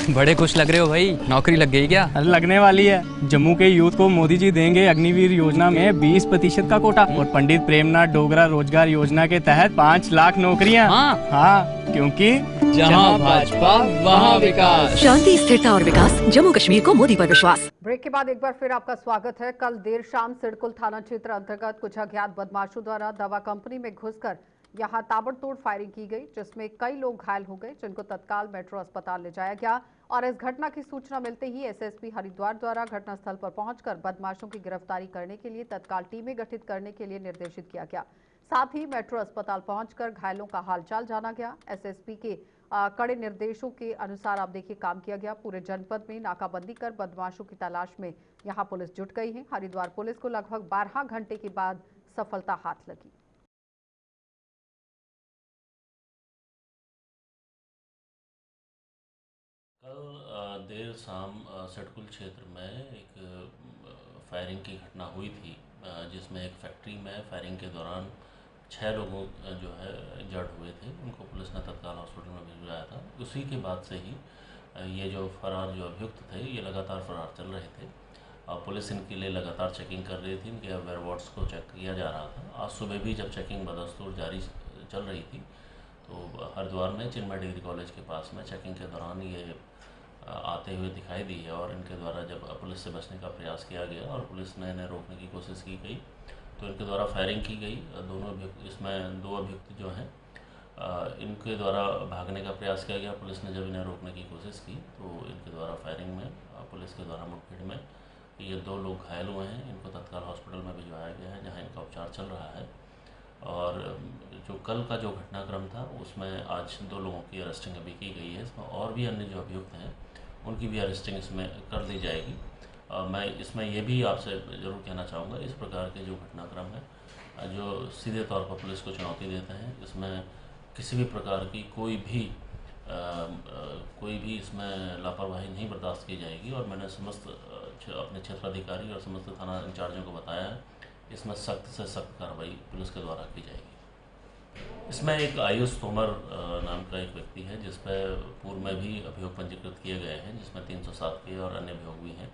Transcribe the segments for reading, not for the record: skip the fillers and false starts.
बड़े खुश लग रहे हो भाई, नौकरी लग गई क्या? अरे लगने वाली है। जम्मू के यूथ को मोदी जी देंगे अग्निवीर योजना में 20% का कोटा और पंडित प्रेमनाथ डोगरा रोजगार योजना के तहत 5 लाख नौकरियां। हाँ, क्योंकि जहाँ भाजपा वहाँ विकास। शांति, स्थिरता और विकास, जम्मू कश्मीर को मोदी पर विश्वास। ब्रेक के बाद एक बार फिर आपका स्वागत है। कल देर शाम सिडकुल थाना क्षेत्र अंतर्गत कुछ अज्ञात बदमाशों द्वारा दवा कंपनी में घुसकर यहां ताबड़तोड़ फायरिंग की गई, जिसमें कई लोग घायल हो गए, जिनको तत्काल मेट्रो अस्पताल ले जाया गया। और इस घटना की सूचना मिलते ही एसएसपी हरिद्वार द्वारा घटनास्थल पर पहुंचकर बदमाशों की गिरफ्तारी करने के लिए तत्काल टीमें गठित करने के लिए निर्देशित किया गया। साथ ही मेट्रो अस्पताल पहुंचकर घायलों का हालचाल जाना गया। एसएसपी के कड़े निर्देशों के अनुसार आप देखिए काम किया गया। पूरे जनपद में नाकाबंदी कर बदमाशों की तलाश में यहां पुलिस जुट गई है। हरिद्वार पुलिस को लगभग 12 घंटे के बाद सफलता हाथ लगी। कल देर शाम सिडकुल क्षेत्र में एक फायरिंग की घटना हुई थी, जिसमें एक फैक्ट्री में फायरिंग के दौरान 6 लोगों जो है इंजर्ड हुए थे। उनको पुलिस ने तत्काल हॉस्पिटल में भिजवाया था। उसी के बाद से ही ये जो फरार जो अभियुक्त थे ये लगातार फरार चल रहे थे। पुलिस इनके लिए लगातार चेकिंग कर रही थी, इनके वेयरबॉट्स को चेक किया जा रहा था। आज सुबह भी जब चेकिंग बदस्तूर जारी चल रही थी तो हरिद्वार में चिन्मय डिग्री कॉलेज के पास में चेकिंग के दौरान ये आते हुए दिखाई दी है और इनके द्वारा जब पुलिस से बचने का प्रयास किया गया और पुलिस ने इन्हें रोकने की कोशिश की गई तो इनके द्वारा फायरिंग की गई। दोनों अभियुक्त, इसमें 2 अभियुक्त जो हैं इनके द्वारा भागने का प्रयास किया गया। पुलिस ने जब इन्हें रोकने की कोशिश की तो इनके द्वारा फायरिंग में पुलिस के द्वारा मुठभेड़ में ये 2 लोग घायल हुए हैं। इनको तत्काल हॉस्पिटल में भिजवाया गया है, जहाँ इनका उपचार चल रहा है। और जो कल का जो घटनाक्रम था उसमें आज 2 लोगों की अरेस्टिंग अभी की गई है। इसमें और भी अन्य जो अभियुक्त हैं उनकी भी अरेस्टिंग इसमें कर दी जाएगी। मैं इसमें ये भी आपसे ज़रूर कहना चाहूँगा, इस प्रकार के जो घटनाक्रम है जो सीधे तौर पर पुलिस को चुनौती देते हैं, इसमें किसी भी प्रकार की कोई भी इसमें लापरवाही नहीं बर्दाश्त की जाएगी। और मैंने समस्त अपने क्षेत्राधिकारी और समस्त थाना इंचार्जों को बताया है, इसमें सख्त से सख्त कार्रवाई पुलिस के द्वारा की जाएगी। इसमें एक आयुष तोमर नाम का एक व्यक्ति है जिस पर पूर्व में भी अभियोग पंजीकृत किए गए हैं, जिसमें 307 के और अन्य अभियोग भी हैं।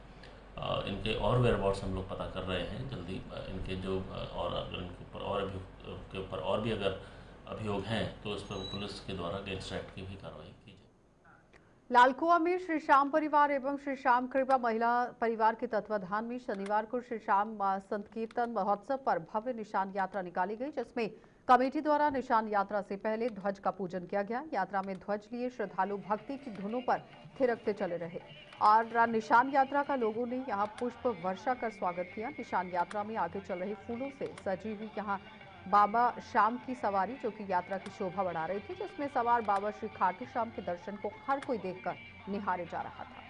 इनके और वेयरबॉट्स हम लोग पता कर रहे हैं जल्दी। इनके जो और इनके ऊपर और अभियोग के ऊपर और भी अगर अभियोग हैं तो इस पर पुलिस के द्वारा गैंगस्टर एक्ट की भी कार्रवाई की जाए। लालकुआ में श्री श्याम परिवार एवं श्री श्याम कृपा महिला परिवार के तत्वाधान में शनिवार को श्री श्याम संकीर्तन महोत्सव पर भव्य निशान यात्रा निकाली गई, जिसमें कमेटी द्वारा निशान यात्रा से पहले ध्वज का पूजन किया गया। यात्रा में ध्वज लिए श्रद्धालु भक्ति की धुनों पर थिरकते चले रहे और निशान यात्रा का लोगों ने यहां पुष्प वर्षा कर स्वागत किया। निशान यात्रा में आगे चल रहे फूलों से सजी हुई यहां बाबा श्याम की सवारी, जो कि यात्रा की शोभा बढ़ा रही थी, जिसमें सवार बाबा श्री खाटू श्याम के दर्शन को हर कोई देखकर निहारे जा रहा था।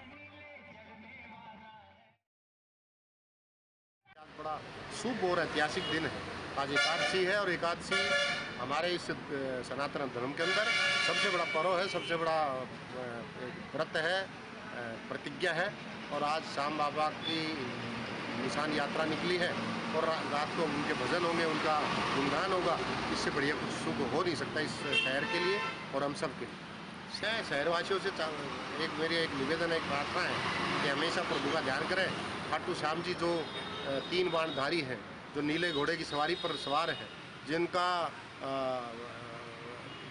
बड़ा शुभ और ऐतिहासिक दिन है। आज एकादशी है और एकादशी हमारे इस सनातन धर्म के अंदर सबसे बड़ा पर्व है, सबसे बड़ा व्रत है, प्रतिज्ञा है। और आज श्याम बाबा की निशान यात्रा निकली है और रात को उनके भजन होंगे, उनका गुणगान होगा। इससे बढ़िया कुछ शुभ हो नहीं सकता इस शहर के लिए और हम सब के लिए। शहरवासियों से मेरी एक निवेदन है, एक प्रार्थना है कि हमेशा प्रभु का ध्यान करें। खाटू श्याम जी जो 3 बाणधारी हैं, जो नीले घोड़े की सवारी पर सवार है, जिनका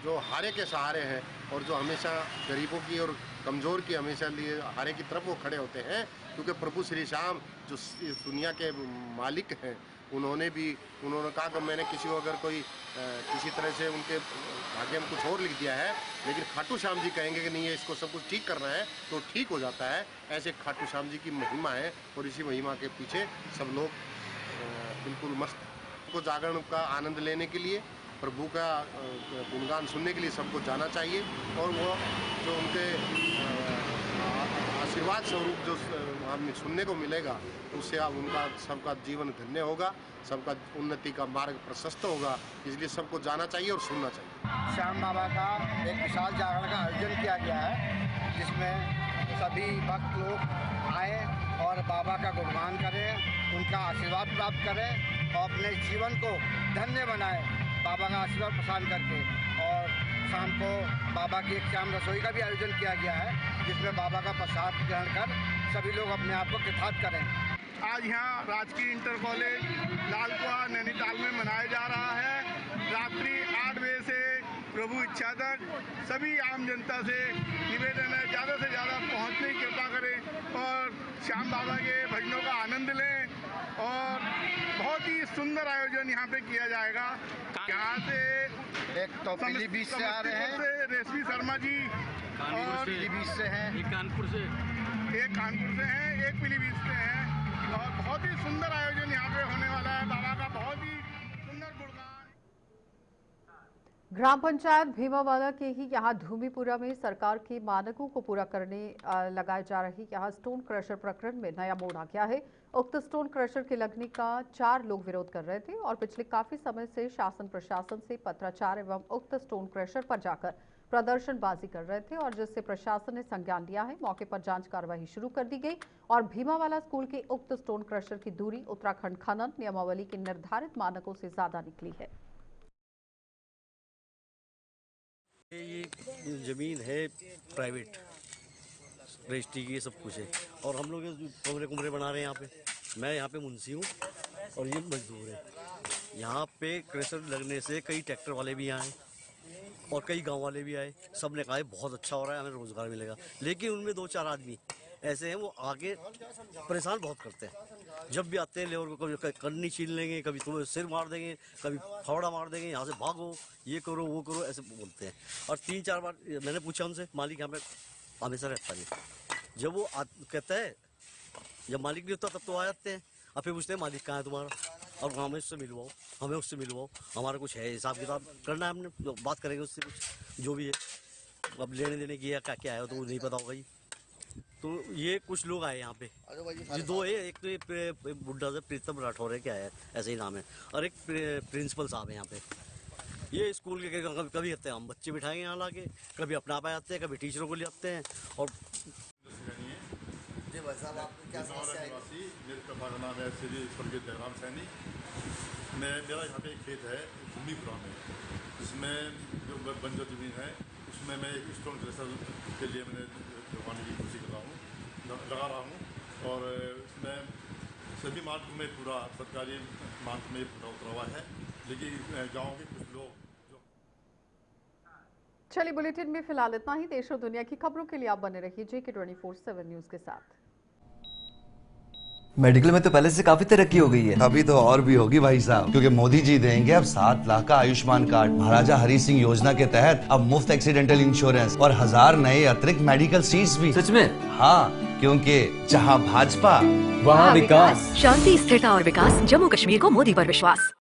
जो हारे के सहारे हैं और जो हमेशा गरीबों की और कमज़ोर की हमेशा लिए हारे की तरफ वो खड़े होते हैं, क्योंकि प्रभु श्री श्याम जो इस दुनिया के मालिक हैं, उन्होंने कहा कि मैंने किसी को अगर कोई किसी तरह से उनके भाग्य में कुछ और लिख दिया है, लेकिन खाटू श्याम जी कहेंगे कि नहीं है, इसको सब कुछ ठीक करना है तो ठीक हो जाता है। ऐसे खाटू श्याम जी की महिमा है और इसी महिमा के पीछे सब लोग बिल्कुल मस्त को जागरण का आनंद लेने के लिए, प्रभु का गुणगान सुनने के लिए सबको जाना चाहिए। और वो जो उनके आशीर्वाद स्वरूप जो हमें सुनने को मिलेगा, उससे अब उनका सबका जीवन धन्य होगा, सबका उन्नति का मार्ग प्रशस्त होगा। इसलिए सबको जाना चाहिए और सुनना चाहिए। श्याम बाबा का एक विशाल जागरण का आयोजन किया गया है, जिसमें सभी भक्त लोग आए और बाबा का गुणगान करें, उनका आशीर्वाद प्राप्त करें और अपने जीवन को धन्य बनाएं, बाबा का आशीर्वाद प्रदान करके। और शाम को बाबा की एक शाम रसोई का भी आयोजन किया गया है, जिसमें बाबा का प्रसाद ग्रहण कर सभी लोग अपने आप को कृतार्थ करें। आज यहाँ राजकीय इंटर कॉलेज लालकुआं नैनीताल में मनाया जा रहा है। रात्रि 8 बजे से प्रभु इच्छा तक सभी आम जनता से निवेदन है, ज़्यादा से ज़्यादा पहुँचने की कृपा करें और श्याम बाबा के भजनों का आनंद लें। और बहुत ही सुंदर आयोजन यहाँ पे किया जाएगा। यहाँ से एक तो पीलीभीत से आ रहे हैं, रेशमी शर्मा जी, और पीलीभीत से हैं, एक कानपुर से हैं, एक पीलीभीत से हैं। और बहुत ही सुंदर आयोजन यहाँ पे होने वाला है। बाबा का बहुत ही सुंदर गुणगान। ग्राम पंचायत भीमावाला के ही यहाँ धूमीपुरा में सरकार के मानकों को पूरा करने लगाए जा रही यहाँ स्टोन क्रशर प्रकरण में नया मोड़ आ गया है। उक्त स्टोन क्रशर के लगने का 4 लोग विरोध कर रहे थे और पिछले काफी समय से शासन प्रशासन से पत्राचार एवं उक्त स्टोन क्रशर पर जाकर प्रदर्शनबाजी कर रहे थे और जिससे प्रशासन ने संज्ञान लिया है। मौके पर जांच कार्रवाई शुरू कर दी गई और भीमावाला स्कूल के उक्त स्टोन क्रशर की दूरी उत्तराखंड खनन नियमावली के निर्धारित मानकों से ज्यादा निकली है। ये जमीन है प्राइवेट, रजिस्ट्री की सब कुछ है और हम लोग कमरे बना रहे हैं यहाँ पे। मैं यहाँ पे मुंशी हूँ और ये मजदूर है। यहाँ पे क्रशर लगने से कई ट्रैक्टर वाले भी आए और कई गांव वाले भी आए। सब ने कहा है बहुत अच्छा हो रहा है, हमें रोजगार मिलेगा। लेकिन उनमें 2-4 आदमी ऐसे हैं, वो आगे परेशान बहुत करते हैं। जब भी आते हैं लेबर को कभी कन्नी छीन लेंगे, कभी तुम्हें सिर मार देंगे, कभी फावड़ा मार देंगे, यहाँ से भागो, ये करो वो करो, ऐसे बोलते हैं। और 3-4 बार मैंने पूछा उनसे, मालिक यहाँ पे हमेशा रहता नहीं। जब वो कहता है, जब मालिक नहीं होता तब तो आ जाते हैं। अब फिर पूछते हैं मालिक कहाँ है तुम्हारा, और हमें उससे मिलवाओ, हमें उससे मिलवाओ, हमारा कुछ है हिसाब किताब करना है, हमने बात करेंगे उससे कुछ जो भी है। अब लेने देने की क्या क्या है तो वो नहीं पता होगा ही। तो ये कुछ लोग आए यहाँ पे, ये 2 है, एक तो ये बुढ़ा से प्रीतम राठौर है, क्या है ऐसे ही नाम है, और एक प्रिंसिपल साहब है यहाँ पे। ये स्कूल के कभी आते हैं, हम बच्चे बिठाएंगे यहाँ लाके, कभी अपना आप आते हैं, कभी टीचरों को ले आते हैं। और मेरा नाम है श्री स्वर्गीय जयराम सैनी। मेरा यहाँ पे एक खेत है भूमिपुरा में, जिसमें जो बंजर जमीन है उसमें मैं एक स्टोन क्रशर के लिए मैंने लगवाने की कोशिश लगा रहा हूँ। और इसमें सभी मार्ग में पूरा सरकारी मार्ग में पूरा उतरा हुआ है, लेकिन गाँव के कुछ लोग चलिए बुलेटिन में फिलहाल इतना ही। देश और दुनिया की खबरों के लिए आप बने रहिए JK 24/7 न्यूज के साथ। मेडिकल में तो पहले से काफी तरक्की हो गई है। अभी तो और भी होगी भाई साहब, क्योंकि मोदी जी देंगे अब 7 लाख का आयुष्मान कार्ड। महाराजा हरि सिंह योजना के तहत अब मुफ्त एक्सीडेंटल इंश्योरेंस और 1000 नए अतिरिक्त मेडिकल सीट्स भी। सच में? हाँ, क्योंकि जहाँ भाजपा वहाँ विकास। शांति, स्थिरता और विकास, जम्मू कश्मीर को मोदी पर विश्वास।